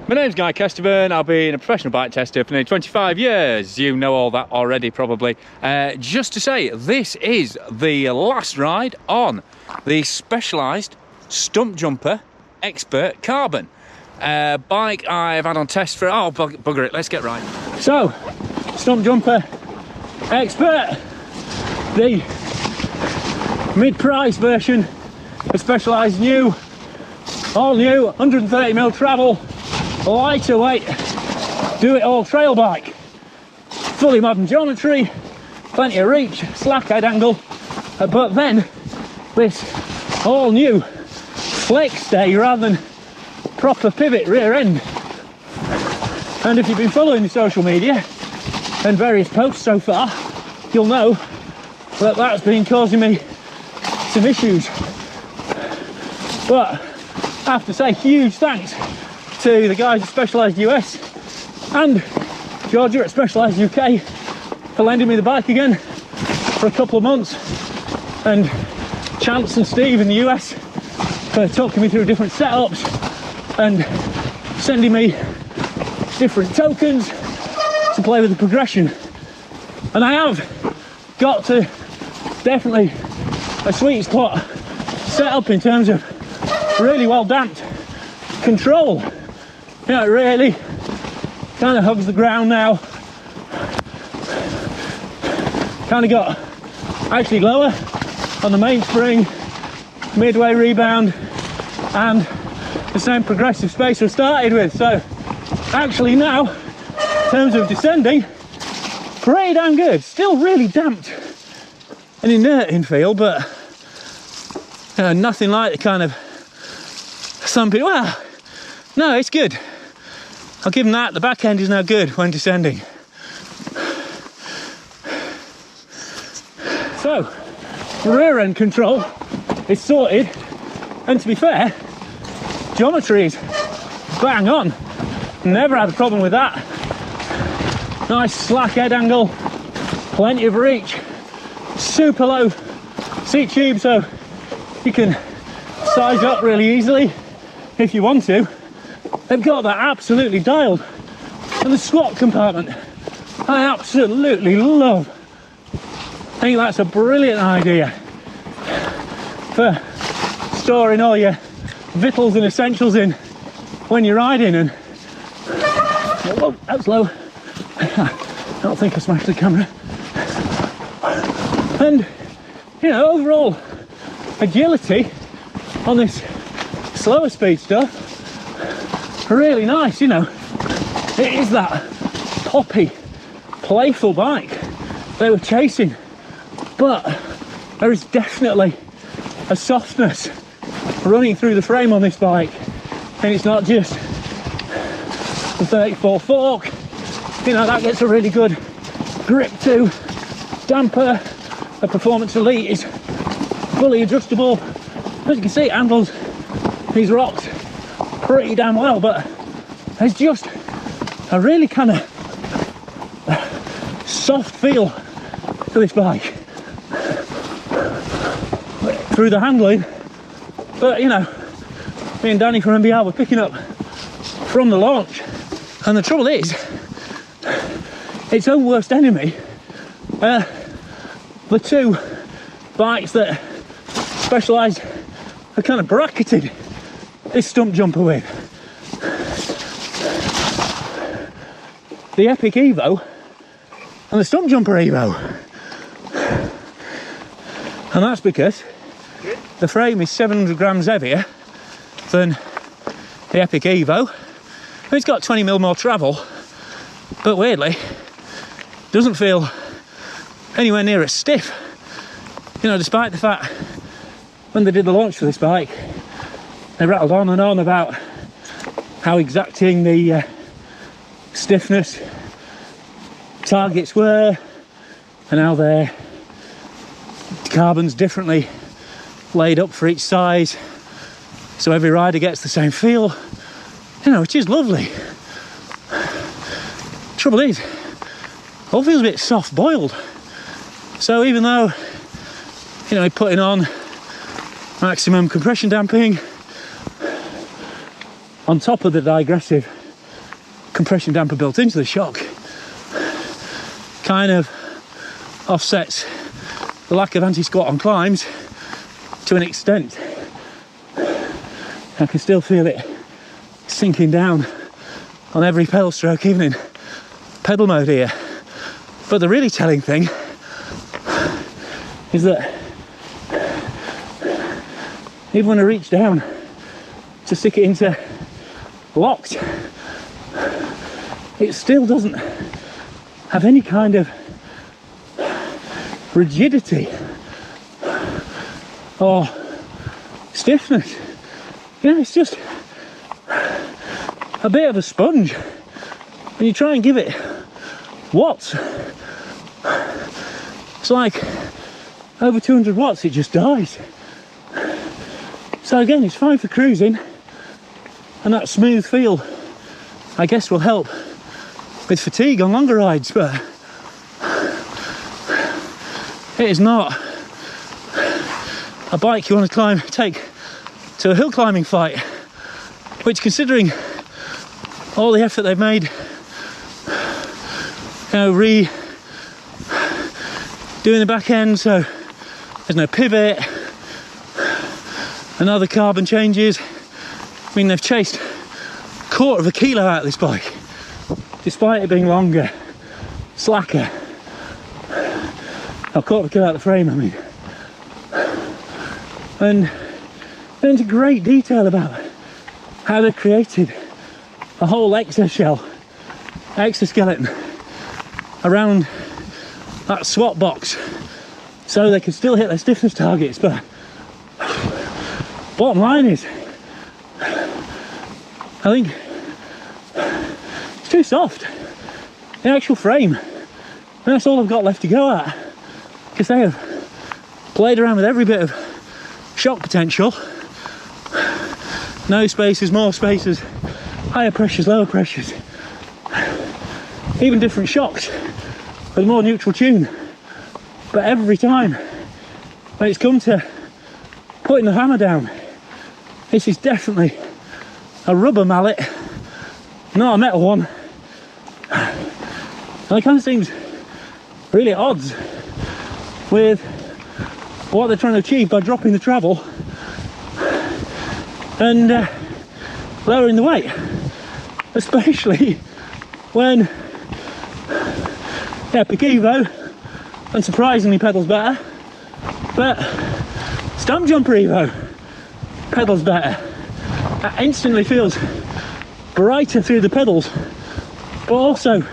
My name's Guy Kesterburn. I've been a professional bike tester for nearly 25 years. You know all that already, probably. Just to say, this is the last ride on the Specialized Stumpjumper Expert Carbon. Bike I've had on test for... Oh, bugger it, let's get right. So, Stumpjumper Expert, the mid-price version of Specialized new, all new, 130mm travel, lighter weight, do-it-all trail bike. Fully modern geometry, plenty of reach, slack head angle, but then this all new flex stay rather than proper pivot rear end. And if you've been following the social media and various posts so far, you'll know that that's been causing me some issues. But I have to say huge thanks to the guys at Specialized US and Georgia at Specialized UK for lending me the bike again for a couple of months, and Chance and Steve in the US for talking me through different setups and sending me different tokens to play with the progression. And I have got to definitely a sweet spot set up in terms of really well damped control. You know, it really kind of hugs the ground now. Kind of got actually lower on the mainspring, midway rebound, and the same progressive space I started with. So actually now, in terms of descending, pretty damn good. Still really damped and inert in feel, but you know, nothing like the kind of some people. Well, no, it's good. I'll give them that. The back end is now good when descending. So, rear end control is sorted, and to be fair, geometry is bang on. Never had a problem with that. Nice slack head angle, plenty of reach, super low seat tube, so you can size up really easily if you want to. They've got that absolutely dialed. And the squat compartment, I absolutely love. I think that's a brilliant idea for storing all your victuals and essentials in when you're riding. And whoa, that's low. I don't think I smashed the camera. And you know, overall agility on this slower speed stuff, really nice. You know, it is that poppy, playful bike they were chasing, but there is definitely a softness running through the frame on this bike, and it's not just the 34 fork. You know, that gets a really good grip too. Damper, the Performance Elite is fully adjustable. As you can see, it handles these rocks pretty damn well, but there's just a really kind of soft feel to this bike through the handling. But you know, me and Danny from MBR were picking up from the launch, and the trouble is its own worst enemy. The two bikes that Specialized are kind of bracketed this Stumpjumper with, the Epic Evo and the Stumpjumper Evo. And that's because the frame is 700 grams heavier than the Epic Evo. It's got 20mm more travel, but weirdly doesn't feel anywhere near as stiff. You know, despite the fact when they did the launch for this bike, they rattled on and on about how exacting the stiffness targets were, and how their carbon's differently laid up for each size, so every rider gets the same feel, you know, which is lovely. Trouble is, it all feels a bit soft boiled. So even though, you know, putting on maximum compression damping on top of the digressive compression damper built into the shock kind of offsets the lack of anti-squat on climbs to an extent. I can still feel it sinking down on every pedal stroke, even in pedal mode here. But the really telling thing is that even when I reach down to stick it into locked, it still doesn't have any kind of rigidity or stiffness. You know, it's just a bit of a sponge. When you try and give it watts, it's like over 200 watts, it just dies. So again, it's fine for cruising, and that smooth feel, I guess, will help with fatigue on longer rides, but it is not a bike you want to take to a hill climbing fight, which, considering all the effort they've made, you know, doing the back end so there's no pivot and other carbon changes. I mean, they've chased a quarter of a kilo out of this bike, despite it being longer, slacker. A quarter of a kilo out of the frame, I mean. And then into great detail about how they've created a whole exoskeleton around that swap box so they can still hit their stiffness targets. But bottom line is, I think it's too soft. The actual frame, and that's all I've got left to go at, because they have played around with every bit of shock potential. No spaces, more spaces, higher pressures, lower pressures, even different shocks with a more neutral tune. But every time when it's come to putting the hammer down, this is definitely a rubber mallet, not a metal one. And it kind of seems really at odds with what they're trying to achieve by dropping the travel and lowering the weight, especially when Epic Evo unsurprisingly pedals better, but Stumpjumper Evo pedals better. That instantly feels brighter through the pedals, but also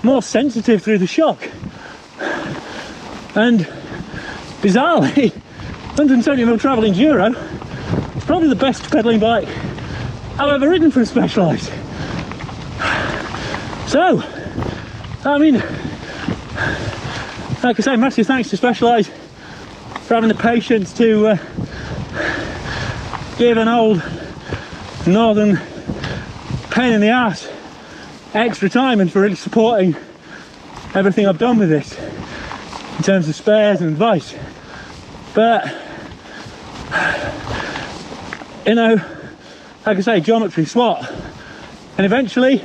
more sensitive through the shock. And bizarrely, 170mm travel enduro is probably the best pedalling bike I've ever ridden from Specialized. So, I mean, like I say, massive thanks to Specialized for having the patience to give an old northern pain in the ass extra time, and for really supporting everything I've done with this in terms of spares and advice. But you know, like I say, geometry, SWAT, and eventually,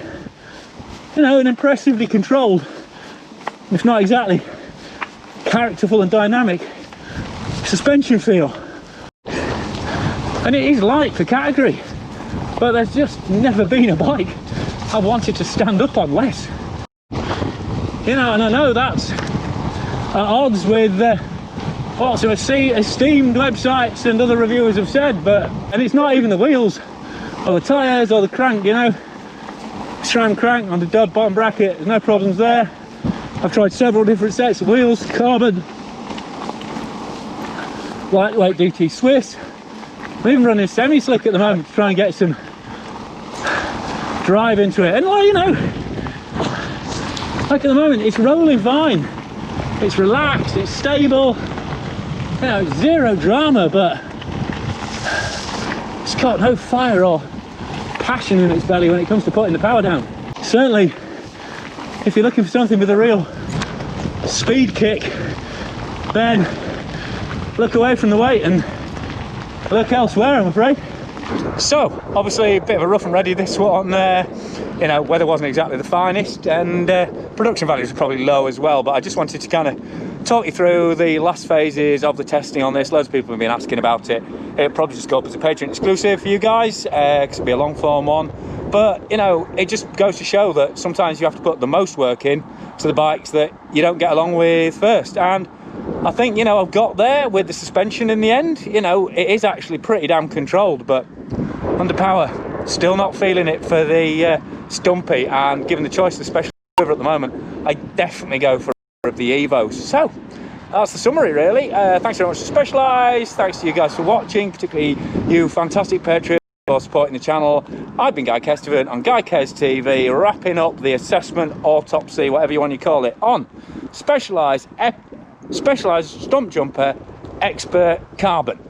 you know, an impressively controlled, if not exactly characterful and dynamic, suspension feel. And it is light for category, but there's just never been a bike I've wanted to stand up on less. You know, and I know that's at odds with what some esteemed websites and other reviewers have said, and it's not even the wheels or the tyres or the crank, you know. SRAM crank on the dud bottom bracket, there's no problems there. I've tried several different sets of wheels, carbon, lightweight DT Swiss. I'm even running a semi-slick at the moment to try and get some drive into it. And well, you know, like at the moment, it's rolling fine. It's relaxed, it's stable, you know, zero drama, but it's got no fire or passion in its belly when it comes to putting the power down. Certainly, if you're looking for something with a real speed kick, then look away from the weight and look elsewhere, I'm afraid. So obviously a bit of a rough and ready this one. You know, weather wasn't exactly the finest, and production values are probably low as well, but I just wanted to kind of talk you through the last phases of the testing on this. Loads of people have been asking about it. It'll probably just go up as a Patreon exclusive for you guys, because it'll be a long form one. But you know, it just goes to show that sometimes you have to put the most work in to the bikes that you don't get along with first. And I think, you know, I've got there with the suspension in the end. You know, it is actually pretty damn controlled, but under power, still not feeling it for the Stumpy. And given the choice of the special at the moment, I definitely go for the Evos. So that's the summary, really. Thanks very much to Specialized. Thanks to you guys for watching, particularly you fantastic Patreons for supporting the channel. I've been Guy Kestevan on Guy Kes TV, wrapping up the assessment, autopsy, whatever you want to call it, on Specialized Stumpjumper Expert Carbon.